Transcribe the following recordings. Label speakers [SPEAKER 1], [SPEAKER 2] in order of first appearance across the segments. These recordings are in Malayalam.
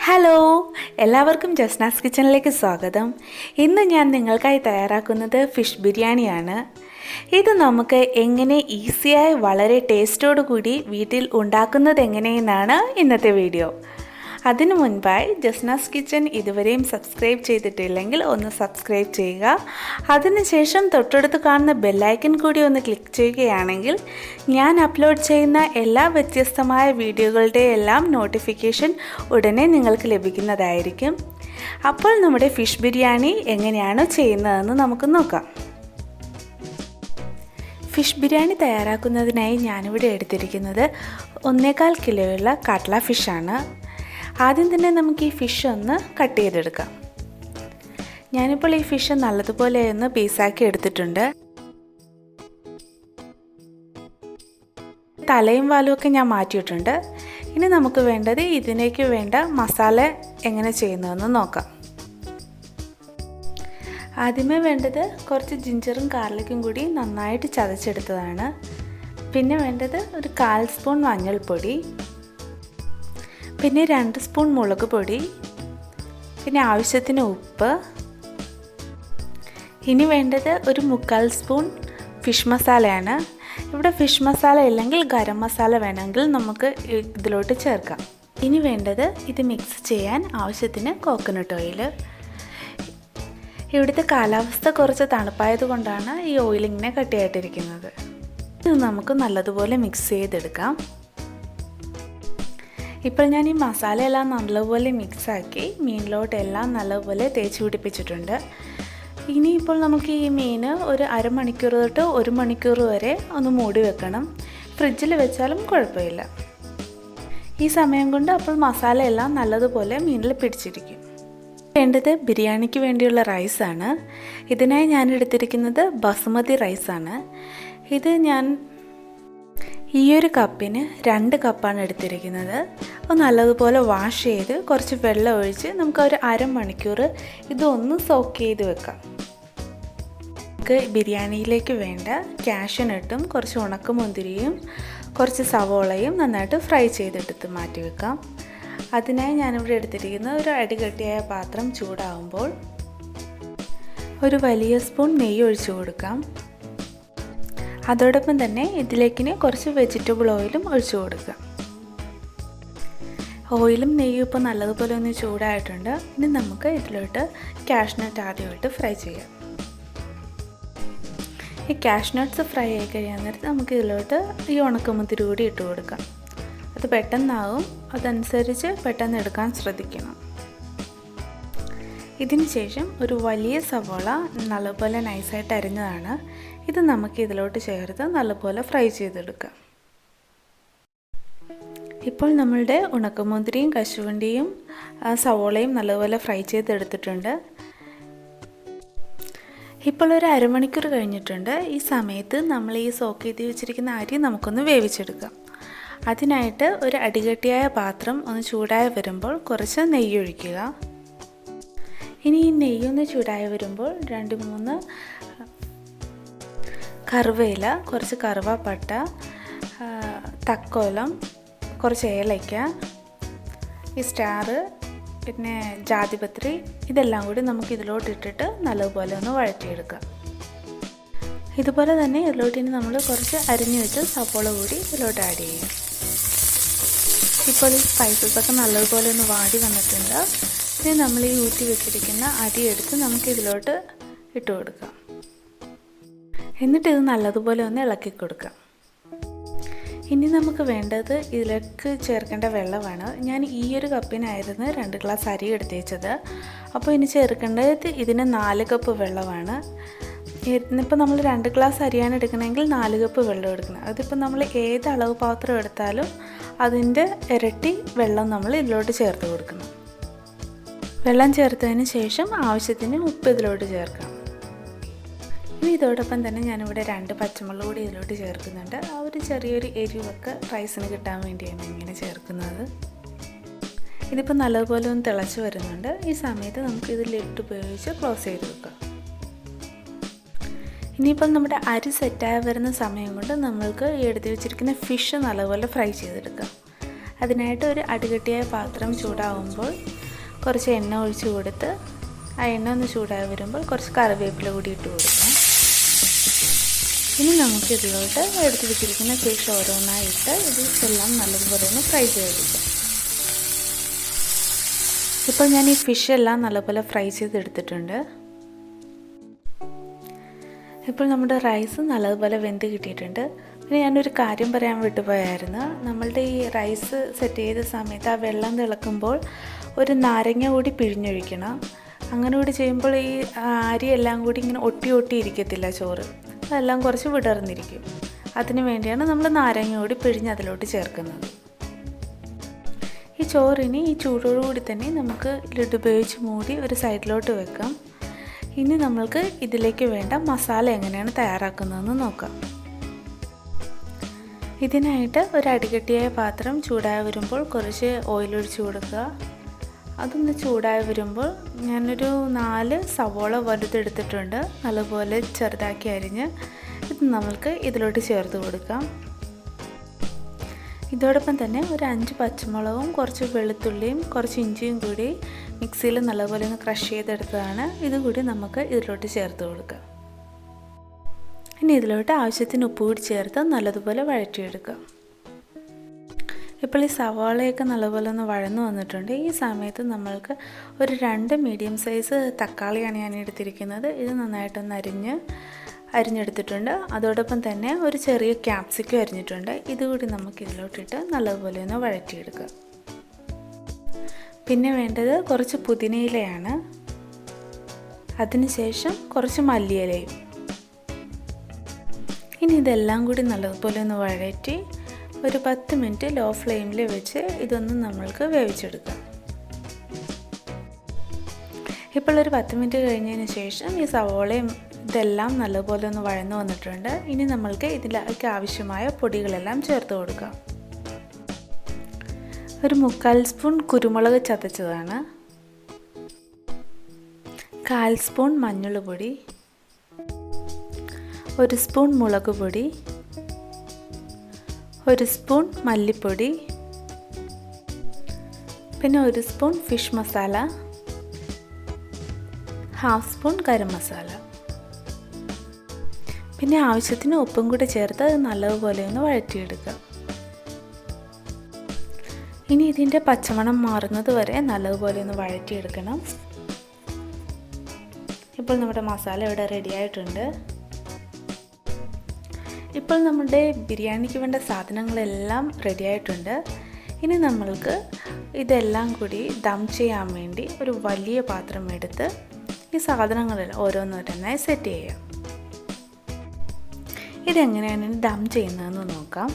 [SPEAKER 1] ഹലോ, എല്ലാവർക്കും ജസ്നാസ് കിച്ചണിലേക്ക് സ്വാഗതം. ഇന്ന് ഞാൻ നിങ്ങൾക്കായി തയ്യാറാക്കുന്നത് ഫിഷ് ബിരിയാണിയാണ്. ഇത് നമുക്ക് എങ്ങനെ ഈസിയായി വളരെ ടേസ്റ്റോടു കൂടി വീട്ടിൽ ഉണ്ടാക്കുന്നത് എങ്ങനെയെന്നാണ് ഇന്നത്തെ വീഡിയോ. അതിനു മുൻപായി ജസ്നാസ് കിച്ചൺ ഇതുവരെയും സബ്സ്ക്രൈബ് ചെയ്തിട്ടില്ലെങ്കിൽ ഒന്ന് സബ്സ്ക്രൈബ് ചെയ്യുക. അതിനുശേഷം തൊട്ടടുത്ത് കാണുന്ന ബെല്ലൈക്കൺ കൂടി ഒന്ന് ക്ലിക്ക് ചെയ്യുകയാണെങ്കിൽ ഞാൻ അപ്ലോഡ് ചെയ്യുന്ന എല്ലാ വ്യത്യസ്തമായ വീഡിയോകളുടെ എല്ലാം നോട്ടിഫിക്കേഷൻ ഉടനെ നിങ്ങൾക്ക് ലഭിക്കുന്നതായിരിക്കും. അപ്പോൾ നമ്മുടെ ഫിഷ് ബിരിയാണി എങ്ങനെയാണ് ചെയ്യുന്നതെന്ന് നമുക്ക് നോക്കാം. ഫിഷ് ബിരിയാണി തയ്യാറാക്കുന്നതിനായി ഞാനിവിടെ എടുത്തിരിക്കുന്നത് 1.25 കിലോയുള്ള കാട്ട്ല ഫിഷാണ്. ആദ്യം തന്നെ നമുക്ക് ഈ ഫിഷ് ഒന്ന് കട്ട് ചെയ്തെടുക്കാം. ഞാനിപ്പോൾ ഈ ഫിഷ് നല്ലതുപോലെ ഒന്ന് പീസാക്കി എടുത്തിട്ടുണ്ട്. തലയും വാലും ഒക്കെ ഞാൻ മാറ്റിയിട്ടുണ്ട്. ഇനി നമുക്ക് വേണ്ടത് ഇതിലേക്ക് വേണ്ട മസാല എങ്ങനെ ചെയ്യുന്നതെന്ന് നോക്കാം. ആദ്യമേ വേണ്ടത് കുറച്ച് ജിഞ്ചറും ഗാർലിക്കും കൂടി നന്നായിട്ട് ചതച്ചെടുത്തതാണ്. പിന്നെ വേണ്ടത് ഒരു 1/4 സ്പൂൺ മഞ്ഞൾപ്പൊടി, പിന്നെ 2 സ്പൂൺ മുളക് പൊടി, പിന്നെ ആവശ്യത്തിന് ഉപ്പ്. ഇനി വേണ്ടത് ഒരു 1/4 സ്പൂൺ ഫിഷ് മസാലയാണ്. ഇവിടെ ഫിഷ് മസാല ഇല്ലെങ്കിൽ ഗരം മസാല വേണമെങ്കിൽ നമുക്ക് ഇതിലോട്ട് ചേർക്കാം. ഇനി വേണ്ടത് ഇത് മിക്സ് ചെയ്യാൻ ആവശ്യത്തിന് കോക്കനട്ട് ഓയിൽ. ഇവിടുത്തെ കാലാവസ്ഥ കുറച്ച് തണുപ്പായത് കൊണ്ടാണ് ഈ ഓയിൽ ഇങ്ങനെ കട്ടിയായിട്ടിരിക്കുന്നത്. ഇത് നമുക്ക് നല്ലതുപോലെ മിക്സ് ചെയ്തെടുക്കാം. ഇപ്പോൾ ഞാൻ ഈ മസാലയെല്ലാം നല്ലപോലെ മിക്സാക്കി മീനിലോട്ടെല്ലാം നല്ലപോലെ തേച്ച് പിടിപ്പിച്ചിട്ടുണ്ട്. ഇനിയിപ്പോൾ നമുക്ക് ഈ മീൻ ഒരു അരമണിക്കൂർ തൊട്ട് 1 മണിക്കൂർ വരെ ഒന്ന് മൂടി വെക്കണം. ഫ്രിഡ്ജിൽ വെച്ചാലും കുഴപ്പമില്ല. ഈ സമയം കൊണ്ട് അപ്പോൾ മസാലയെല്ലാം നല്ലതുപോലെ മീനിൽ പിടിച്ചിരിക്കും. വേണ്ടത് ബിരിയാണിക്ക് വേണ്ടിയുള്ള റൈസാണ്. ഇതിനായി ഞാൻ എടുത്തിരിക്കുന്നത് ബസുമതി റൈസാണ്. ഇത് ഞാൻ ഈ ഒരു കപ്പിന് 2 കപ്പാണ് എടുത്തിരിക്കുന്നത്. അപ്പോൾ നല്ലതുപോലെ വാഷ് ചെയ്ത് കുറച്ച് വെള്ളം ഒഴിച്ച് നമുക്ക് ഒരു അരമണിക്കൂർ ഇതൊന്ന് സോക്ക് ചെയ്ത് വെക്കാം. നമുക്ക് ബിരിയാണിയിലേക്ക് വേണ്ട കാഷ്യൂനട്ടും കുറച്ച് ഉണക്കമുന്തിരിയും കുറച്ച് സവോളയും നന്നായിട്ട് ഫ്രൈ ചെയ്തെടുത്ത് മാറ്റി വെക്കാം. അതിനായി ഞാനിവിടെ എടുത്തിരിക്കുന്ന ഒരു അടികട്ടിയായ പാത്രം ചൂടാവുമ്പോൾ ഒരു വലിയ സ്പൂൺ നെയ്യ് ഒഴിച്ചു കൊടുക്കാം. അതോടൊപ്പം തന്നെ ഇതിലേക്ക് കുറച്ച് വെജിറ്റബിൾ ഓയിലും ഒഴിച്ചു കൊടുക്കുക. ഓയിലും നെയ്യും ഇപ്പോൾ നല്ലതുപോലെ ഒന്ന് ചൂടായിട്ടുണ്ട്. ഇനി നമുക്ക് ഇതിലോട്ട് കാഷ്നട്ട് ആദ്യമായിട്ട് ഫ്രൈ ചെയ്യാം. ഈ കാഷ്നട്ട്സ് ഫ്രൈ ആയി കഴിയാൻ നേരത്ത് നമുക്ക് ഇതിലോട്ട് ഈ ഉണക്കമുന്തിരി കൂടി ഇട്ട് കൊടുക്കാം. അത് പെട്ടെന്നാവും, അതനുസരിച്ച് പെട്ടെന്ന് എടുക്കാൻ ശ്രദ്ധിക്കണം. ഇതിന് ശേഷം ഒരു വലിയ സവോള നല്ലപോലെ നൈസായിട്ട് അരിഞ്ഞതാണ്. ഇത് നമുക്ക് ഇതിലോട്ട് ചേർത്ത് നല്ലപോലെ ഫ്രൈ ചെയ്തെടുക്കാം. ഇപ്പോൾ നമ്മളുടെ ഉണക്കമുന്തിരിയും കശുവണ്ടിയും സവോളയും നല്ലപോലെ ഫ്രൈ ചെയ്തെടുത്തിട്ടുണ്ട്. ഇപ്പോൾ ഒരു അരമണിക്കൂർ കഴിഞ്ഞിട്ടുണ്ട്. ഈ സമയത്ത് നമ്മൾ ഈ സോക്ക് ചെയ്ത് വെച്ചിരിക്കുന്ന അരി നമുക്കൊന്ന് വേവിച്ചെടുക്കാം. അതിനായിട്ട് ഒരു അടികട്ടിയായ പാത്രം ഒന്ന് ചൂടായി വരുമ്പോൾ കുറച്ച് നെയ്യ് ഒഴിക്കുക. ഇനി ഈ നെയ്യൊന്ന് ചൂടായി വരുമ്പോൾ 2-3 കറുവേല, കുറച്ച് കറുവാപ്പട്ട, തക്കോലം, കുറച്ച് ഏലയ്ക്ക, ഈ സ്റ്റാർ, പിന്നെ ജാതിപത്രി, ഇതെല്ലാം കൂടി നമുക്ക് ഇതിലോട്ട് ഇട്ടിട്ട് നല്ലതുപോലെ ഒന്ന് വഴറ്റിയെടുക്കാം. ഇതുപോലെ തന്നെ ഇതിലോട്ട് ഇനി നമ്മൾ കുറച്ച് അരിഞ്ഞു വെച്ച് സവോള കൂടി ഇതിലോട്ട് ആഡ് ചെയ്യും. ഇപ്പോൾ ഈ സ്പൈസസൊക്കെ നല്ലതുപോലെ ഒന്ന് വാടി വന്നിട്ടുണ്ട്. ഇനി നമ്മൾ ഈ ഊറ്റി വെച്ചിരിക്കുന്ന അരി എടുത്ത് നമുക്ക് ഇതിലോട്ട് ഇട്ട് കൊടുക്കാം. എന്നിട്ട് ഇത് നല്ലതുപോലെ ഒന്ന് ഇളക്കി കൊടുക്കാം. ഇനി നമുക്ക് വേണ്ടത് ഇതിലേക്ക് ചേർക്കേണ്ട വെള്ളമാണ്. ഞാൻ ഈ ഒരു കപ്പിനായിരുന്നു 2 ഗ്ലാസ് അരി എടുത്ത് വെച്ചത്. അപ്പോൾ ഇനി ചേർക്കേണ്ടത് ഇതിന് 4 കപ്പ് വെള്ളമാണ്. ഇന്നിപ്പോൾ നമ്മൾ 2 ഗ്ലാസ് അരിയാണ് എടുക്കണമെങ്കിൽ 4 കപ്പ് വെള്ളം എടുക്കണം. അതിപ്പോൾ നമ്മൾ ഏത് അളവ് പാത്രം എടുത്താലും അതിൻ്റെ ഇരട്ടി വെള്ളം നമ്മൾ ഇതിലോട്ട് ചേർത്ത് കൊടുക്കണം. വെള്ളം ചേർത്തതിന് ശേഷം ആവശ്യത്തിന് ഉപ്പ് ഇതിലോട്ട് ചേർക്കാം. ഇനി ഇതോടൊപ്പം തന്നെ ഞാനിവിടെ 2 പച്ചമുളക് കൂടി ഇതിലോട്ട് ചേർക്കുന്നുണ്ട്. ആ ഒരു ചെറിയൊരു എരിവൊക്കെ റൈസിന് കിട്ടാൻ വേണ്ടിയാണ് ഇങ്ങനെ ചേർക്കുന്നത്. ഇതിപ്പോൾ നല്ലതുപോലെ ഒന്ന് തിളച്ച് വരുന്നുണ്ട്. ഈ സമയത്ത് നമുക്ക് ഇത് ലിഡ് ഉപയോഗിച്ച് ക്ലോസ് ചെയ്ത് വെക്കാം. ഇനിയിപ്പോൾ നമ്മുടെ അരി സെറ്റായി വരുന്ന സമയം കൊണ്ട് നമ്മൾക്ക് എടുത്ത് വെച്ചിരിക്കുന്ന ഫിഷ് നല്ലപോലെ ഫ്രൈ ചെയ്തെടുക്കാം. അതിനായിട്ട് ഒരു അടികട്ടിയായ പാത്രം ചൂടാവുമ്പോൾ കുറച്ച് എണ്ണ ഒഴിച്ച് കൊടുത്ത് ആ എണ്ണ ഒന്ന് ചൂടായി വരുമ്പോൾ കുറച്ച് കറിവേപ്പില കൂടി ഇട്ട് കൊടുക്കാം. ഇനി നമുക്ക് ഇതിലോട്ട് എടുത്ത് വെച്ചിരിക്കുന്ന ഫിഷ് ഓരോന്നായിട്ട് ഇതെല്ലാം നല്ലതുപോലെ ഒന്ന് ഫ്രൈ ചെയ്തെടുക്കാം. ഇപ്പോൾ ഞാൻ ഈ ഫിഷ് എല്ലാം നല്ലപോലെ ഫ്രൈ ചെയ്തെടുത്തിട്ടുണ്ട്. ഇപ്പോൾ നമ്മുടെ റൈസ് നല്ലതുപോലെ വെന്ത് കിട്ടിയിട്ടുണ്ട്. പിന്നെ ഞാനൊരു കാര്യം പറയാൻ വിട്ടുപോയായിരുന്നു. നമ്മളുടെ ഈ റൈസ് സെറ്റ് ചെയ്ത സമയത്ത് ആ വെള്ളം തിളക്കുമ്പോൾ ഒരു നാരങ്ങ കൂടി പിഴിഞ്ഞൊഴിക്കണം. അങ്ങനെ കൂടി ചെയ്യുമ്പോൾ ഈ അരിയെല്ലാം കൂടി ഇങ്ങനെ ഒട്ടി ഇരിക്കത്തില്ല ചോറ്, അതെല്ലാം കുറച്ച് വിടർന്നിരിക്കും. അതിന് വേണ്ടിയാണ് നമ്മൾ നാരങ്ങ കൂടി പിഴിഞ്ഞ് അതിലോട്ട് ചേർക്കുന്നത്. ഈ ചോറിന് ഈ ചൂടോടുകൂടി തന്നെ നമുക്ക് ലിഡ് ഉപയോഗിച്ച് മൂടി ഒരു സൈഡിലോട്ട് വെക്കാം. ഇനി നമ്മൾക്ക് ഇതിലേക്ക് വേണ്ട മസാല എങ്ങനെയാണ് തയ്യാറാക്കുന്നതെന്ന് നോക്കാം. ഇതിനായിട്ട് ഒരു അടികട്ടിയായ പാത്രം ചൂടായി വരുമ്പോൾ കുറച്ച് ഓയിൽ ഒഴിച്ച് കൊടുക്കുക. അതൊന്ന് ചൂടായി വരുമ്പോൾ ഞാനൊരു 4 സവോള വലുതെടുത്തിട്ടുണ്ട്, നല്ലപോലെ ചെറുതാക്കി അരിഞ്ഞ്. ഇത് നമ്മൾക്ക് ഇതിലോട്ട് ചേർത്ത് കൊടുക്കാം. ഇതോടൊപ്പം തന്നെ ഒരു 5 പച്ചമുളകും കുറച്ച് വെളുത്തുള്ളിയും കുറച്ച് ഇഞ്ചിയും കൂടി മിക്സിയിൽ നല്ലപോലെ ഒന്ന് ക്രഷ് ചെയ്തെടുത്തതാണ്. ഇതുകൂടി നമുക്ക് ഇതിലോട്ട് ചേർത്ത് കൊടുക്കാം. ഇനി ഇതിലോട്ട് ആവശ്യത്തിന് ഉപ്പ് കൂടി ചേർത്ത് നല്ലതുപോലെ വഴറ്റിയെടുക്കാം. ഇപ്പോൾ ഈ സവാളയൊക്കെ നല്ലപോലെ ഒന്ന് വഴന്നു വന്നിട്ടുണ്ട്. ഈ സമയത്ത് നമ്മൾക്ക് ഒരു 2 മീഡിയം സൈസ് തക്കാളിയാണ് ഞാൻ എടുത്തിരിക്കുന്നത്. ഇത് നന്നായിട്ടൊന്ന് അരിഞ്ഞെടുത്തിട്ടുണ്ട്. അതോടൊപ്പം തന്നെ ഒരു ചെറിയ ക്യാപ്സിക്കം അരിഞ്ഞിട്ടുണ്ട്. ഇതുകൂടി നമുക്ക് ഇതിലോട്ടിട്ട് നല്ലതുപോലെ ഒന്ന് വഴറ്റിയെടുക്കാം. പിന്നെ വേണ്ടത് കുറച്ച് പുതിനയിലയാണ്, അതിനുശേഷം കുറച്ച് മല്ലിയിലയും. ഇനി ഇതെല്ലാം കൂടി നല്ലതുപോലെ ഒന്ന് വഴറ്റി ഒരു 10 മിനിറ്റ് ലോ ഫ്ലെയിമിൽ വെച്ച് ഇതൊന്ന് നമ്മൾക്ക് വേവിച്ചെടുക്കാം. ഇപ്പോൾ ഒരു 10 മിനിറ്റ് കഴിഞ്ഞതിന് ശേഷം ഈ സവോളയും ഇതെല്ലാം നല്ലപോലെ ഒന്ന് വഴന്നു വന്നിട്ടുണ്ട്. ഇനി നമ്മൾക്ക് ഇതിലേക്ക് ആവശ്യമായ പൊടികളെല്ലാം ചേർത്ത് കൊടുക്കാം. ഒരു 3/4 സ്പൂൺ കുരുമുളക് ചതച്ചതാണ്, 1/4 സ്പൂൺ മഞ്ഞൾപ്പൊടി, 1 സ്പൂൺ മുളക് പൊടി, 1 സ്പൂൺ മല്ലിപ്പൊടി, പിന്നെ 1 spoon fish masala, 1/2 spoon garam masala, പിന്നെ ആവശ്യത്തിന് ഉപ്പും കൂടി ചേർത്ത് അത് നല്ലതുപോലെ ഒന്ന് വഴറ്റിയെടുക്കുക. ഇനി ഇതിൻ്റെ പച്ചമണം മാറുന്നത് വരെ നല്ലതുപോലെ ഒന്ന് വഴറ്റിയെടുക്കണം. ഇപ്പോൾ നമ്മുടെ മസാല ഇവിടെ റെഡി ആയിട്ടുണ്ട്. ഇപ്പോൾ നമ്മുടെ ബിരിയാണിക്ക് വേണ്ട സാധനങ്ങളെല്ലാം റെഡി ആയിട്ടുണ്ട്. ഇനി നമ്മൾക്ക് ഇതെല്ലാം കൂടി ദം ചെയ്യാൻ വേണ്ടി ഒരു വലിയ പാത്രം എടുത്ത് ഈ സാധനങ്ങളെല്ലാം ഓരോന്നോരോന്നായി സെറ്റ് ചെയ്യാം. ഇതെങ്ങനെയാണ് ദം ചെയ്യുന്നതെന്ന് നോക്കാം.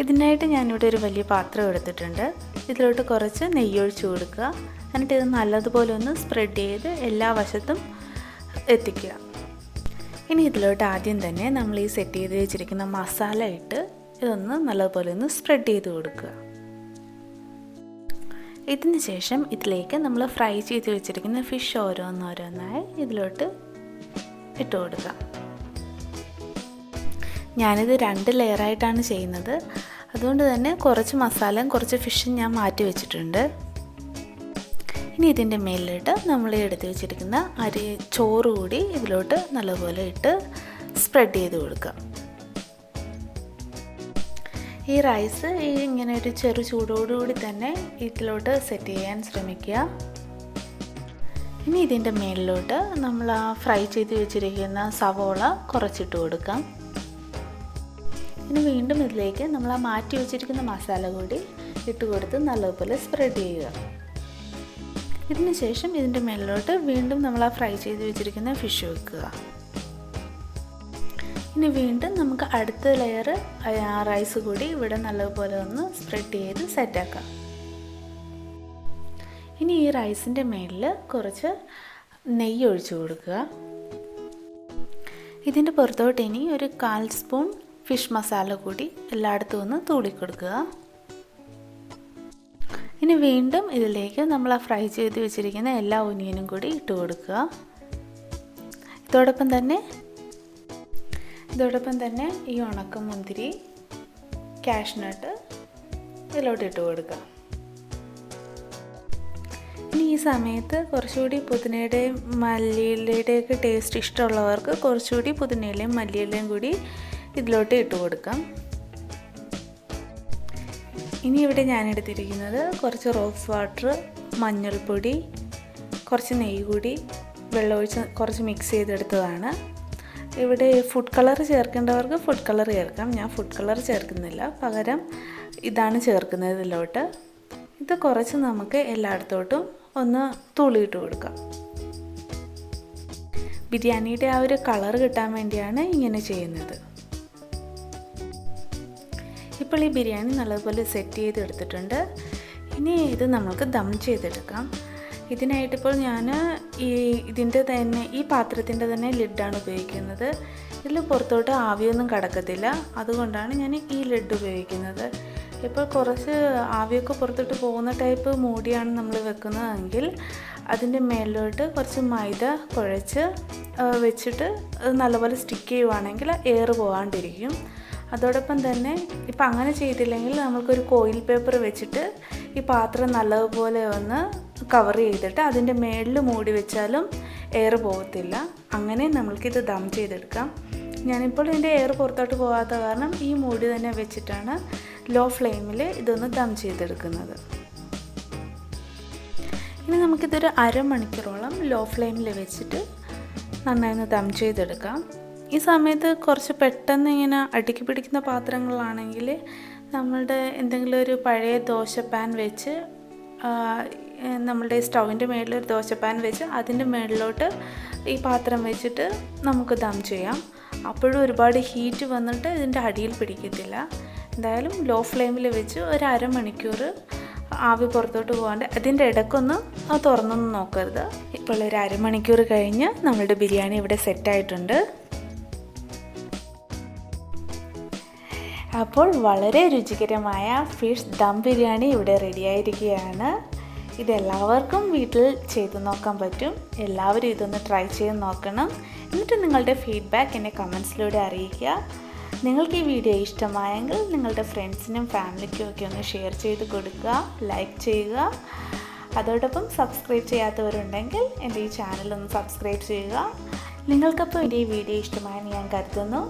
[SPEAKER 1] ഇതിനായിട്ട് ഞാനിവിടെ ഒരു വലിയ പാത്രം എടുത്തിട്ടുണ്ട്. ഇതിലോട്ട് കുറച്ച് നെയ്യ് ഒഴിച്ച് കൊടുക്കുക. എന്നിട്ട് ഇത് നല്ലതുപോലെ ഒന്ന് സ്പ്രെഡ് ചെയ്ത് എല്ലാ വശത്തും എത്തിക്കുക. ഇനി ഇതിലോട്ട് ആദ്യം തന്നെ നമ്മൾ ഈ സെറ്റ് ചെയ്ത് വെച്ചിരിക്കുന്ന മസാല ഇട്ട് ഇതൊന്ന് നല്ലതുപോലെ ഒന്ന് സ്പ്രെഡ് ചെയ്ത് കൊടുക്കുക. ഇതിന് ശേഷം ഇതിലേക്ക് നമ്മൾ ഫ്രൈ ചെയ്ത് വെച്ചിരിക്കുന്ന ഫിഷ് ഓരോന്നോരോന്നായി ഇതിലോട്ട് ഇട്ട് കൊടുക്കുക. ഞാനിത് 2 ലെയറായിട്ടാണ് ചെയ്യുന്നത്. അതുകൊണ്ട് തന്നെ കുറച്ച് മസാലയും കുറച്ച് ഫിഷും ഞാൻ മാറ്റി വെച്ചിട്ടുണ്ട്. ഇനി ഇതിൻ്റെ മേലിലിട്ട് നമ്മൾ എടുത്ത് വെച്ചിരിക്കുന്ന ചോറ് കൂടി ഇതിലോട്ട് നല്ലപോലെ ഇട്ട് സ്പ്രെഡ് ചെയ്ത് കൊടുക്കുക. ഈ റൈസ് ഇങ്ങനെ ഒരു ചെറു ചൂടോടുകൂടി തന്നെ ഇതിലോട്ട് സെറ്റ് ചെയ്യാൻ ശ്രമിക്കുക. ഇനി ഇതിൻ്റെ മേലിലോട്ട് നമ്മൾ ആ ഫ്രൈ ചെയ്ത് വെച്ചിരിക്കുന്ന സവോള കുറച്ചിട്ട് കൊടുക്കാം. ഇനി വീണ്ടും ഇതിലേക്ക് നമ്മൾ ആ മാറ്റി വെച്ചിരിക്കുന്ന മസാല കൂടി ഇട്ട് കൊടുത്ത് നല്ലതുപോലെ സ്പ്രെഡ് ചെയ്യുക. ഇതിന് ശേഷം ഇതിൻ്റെ മേലിലോട്ട് വീണ്ടും നമ്മൾ ആ ഫ്രൈ ചെയ്ത് വെച്ചിരിക്കുന്ന ഫിഷ് വെക്കുക. ഇനി വീണ്ടും നമുക്ക് അടുത്ത ലെയർ റൈസ് കൂടി ഇവിടെ നല്ലതുപോലെ ഒന്ന് സ്പ്രെഡ് ചെയ്ത് സെറ്റാക്കാം. ഇനി ഈ റൈസിൻ്റെ മേലിൽ കുറച്ച് നെയ്യ് ഒഴിച്ച് കൊടുക്കുക. ഇതിൻ്റെ പുറത്തോട്ട് ഇനി ഒരു 1/4 സ്പൂൺ ഫിഷ് മസാല കൂടി എല്ലായിടത്തും ഒന്ന് തൂളിക്കൊടുക്കുക. ഇനി വീണ്ടും ഇതിലേക്ക് നമ്മൾ ആ ഫ്രൈ ചെയ്ത് വെച്ചിരിക്കുന്ന എല്ലാ ഒനിയനും കൂടി ഇട്ട് കൊടുക്കുക. ഇതോടൊപ്പം തന്നെ ഈ ഉണക്കമുന്തിരി, കാഷ്നട്ട്, ഇതിലോട്ട് ഇട്ട് കൊടുക്കാം. ഇനി ഈ സമയത്ത് കുറച്ചുകൂടി പുതിനയുടെയും മല്ലിയിലയുടെയൊക്കെ ടേസ്റ്റ് ഇഷ്ടമുള്ളവർക്ക് കുറച്ചുകൂടി പുതിനയിലയും മല്ലിയിലയും കൂടി ഇതിലോട്ട് ഇട്ട് കൊടുക്കാം. ഇനി ഇവിടെ ഞാൻ എടുത്തിരിക്കുന്നത് കുറച്ച് റോസ് വാട്ടർ, മഞ്ഞൾപ്പൊടി, കുറച്ച് നെയ്യ് കൂടി വെള്ളമൊഴിച്ച് കുറച്ച് മിക്സ് ചെയ്തെടുത്തതാണ്. ഇവിടെ ഫുഡ് കളർ ചേർക്കേണ്ടവർക്ക് ഫുഡ് കളർ ചേർക്കാം. ഞാൻ ഫുഡ് കളർ ചേർക്കുന്നില്ല, പകരം ഇതാണ് ചേർക്കുന്നത് ഇതിലോട്ട്. ഇത് കുറച്ച് നമുക്ക് എല്ലായിടത്തോട്ടും ഒന്ന് തൂളിയിട്ട് കൊടുക്കാം. ബിരിയാണിയുടെ ആ ഒരു കളർ കിട്ടാൻ വേണ്ടിയാണ് ഇങ്ങനെ ചെയ്യുന്നത്. ഇപ്പോൾ ഈ ബിരിയാണി നല്ലതുപോലെ സെറ്റ് ചെയ്തെടുത്തിട്ടുണ്ട്. ഇനി ഇത് നമുക്ക് ദം ചെയ്തെടുക്കാം. ഇതിനായിട്ടിപ്പോൾ ഞാൻ ഈ പാത്രത്തിൻ്റെ തന്നെ ലിഡാണ് ഉപയോഗിക്കുന്നത്. ഇതിൽ പുറത്തോട്ട് ആവിയൊന്നും കടക്കത്തില്ല, അതുകൊണ്ടാണ് ഞാൻ ഈ ലിഡ് ഉപയോഗിക്കുന്നത്. ഇപ്പോൾ കുറച്ച് ആവിയൊക്കെ പുറത്തോട്ട് പോകുന്ന ടൈപ്പ് മൂടിയാണ് നമ്മൾ വെക്കുന്നതെങ്കിൽ അതിൻ്റെ മേളിലോട്ട് കുറച്ച് മൈദ കുഴച്ച് വെച്ചിട്ട് നല്ലപോലെ സ്റ്റിക്ക് ചെയ്യുവാണെങ്കിൽ എയർ പോകാണ്ടിരിക്കും. അതോടൊപ്പം തന്നെ ഇപ്പം അങ്ങനെ ചെയ്തില്ലെങ്കിൽ നമ്മൾക്കൊരു കോയിൽ പേപ്പർ വെച്ചിട്ട് ഈ പാത്രം നല്ലതുപോലെ ഒന്ന് കവർ ചെയ്തിട്ട് അതിൻ്റെ മേളിൽ മൂടി വെച്ചാലും എയർ പോകത്തില്ല. അങ്ങനെ നമ്മൾക്കിത് ദം ചെയ്തെടുക്കാം. ഞാനിപ്പോൾ ഇതിൻ്റെ എയർ പുറത്തോട്ട് പോകാത്ത കാരണം ഈ മൂടി തന്നെ വെച്ചിട്ടാണ് ലോ ഫ്ലെയിമിൽ ഇതൊന്ന് ദം ചെയ്തെടുക്കുന്നത്. ഇനി നമുക്കിതൊരു അരമണിക്കൂറോളം ലോ ഫ്ലെയിമിൽ വെച്ചിട്ട് നന്നായി ദം ചെയ്തെടുക്കാം. ഈ സമയത്ത് കുറച്ച് പെട്ടെന്ന് ഇങ്ങനെ അടുക്കി പിടിക്കുന്ന പാത്രങ്ങളാണെങ്കിൽ നമ്മളുടെ എന്തെങ്കിലും ഒരു പഴയ ദോശപ്പാൻ വെച്ച് നമ്മളുടെ സ്റ്റൗവിൻ്റെ മേളിലൊരു ദോശപ്പാൻ വെച്ച് അതിൻ്റെ മേളിലോട്ട് ഈ പാത്രം വെച്ചിട്ട് നമുക്ക് ദം ചെയ്യാം. അപ്പോഴും ഒരുപാട് ഹീറ്റ് വന്നിട്ട് ഇതിൻ്റെ അടിയിൽ പിടിക്കത്തില്ല. എന്തായാലും ലോ ഫ്ലെയിമിൽ വെച്ച് ഒരു അരമണിക്കൂർ ആവി പുറത്തോട്ട് പോകാണ്ട് അതിൻ്റെ ഇടയ്ക്കൊന്നും തുറന്നൊന്നും നോക്കരുത്. ഇപ്പോൾ ഒരു അരമണിക്കൂർ കഴിഞ്ഞ് നമ്മളുടെ ബിരിയാണി ഇവിടെ സെറ്റായിട്ടുണ്ട്. അപ്പോൾ വളരെ രുചികരമായ ഫിഷ് ദം ബിരിയാണി ഇവിടെ റെഡിയായിരിക്കുകയാണ്. ഇതെല്ലാവർക്കും വീട്ടിൽ ചെയ്തു നോക്കാൻ പറ്റും. എല്ലാവരും ഇതൊന്ന് ട്രൈ ചെയ്ത് നോക്കണം. എന്നിട്ട് നിങ്ങളുടെ ഫീഡ്ബാക്ക് എന്നെ കമൻസിലൂടെ അറിയിക്കുക. നിങ്ങൾക്ക് ഈ വീഡിയോ ഇഷ്ടമായെങ്കിൽ നിങ്ങളുടെ ഫ്രണ്ട്സിനും ഫാമിലിക്കും ഒക്കെ ഒന്ന് ഷെയർ ചെയ്ത് കൊടുക്കുക, ലൈക്ക് ചെയ്യുക. അതോടൊപ്പം സബ്സ്ക്രൈബ് ചെയ്യാത്തവരുണ്ടെങ്കിൽ എൻ്റെ ഈ ചാനലൊന്ന് സബ്സ്ക്രൈബ് ചെയ്യുക. നിങ്ങൾക്കപ്പോൾ എൻ്റെ ഈ വീഡിയോ ഇഷ്ടമായെന്ന് ഞാൻ കരുതുന്നു.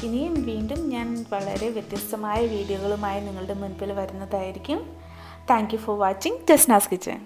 [SPEAKER 1] ഇനിയും വീണ്ടും ഞാൻ വളരെ വ്യത്യസ്തമായ വീഡിയോകളുമായി നിങ്ങളുടെ മുൻപിൽ വരുന്നതായിരിക്കും. Thank you for watching Jasna's kitchen.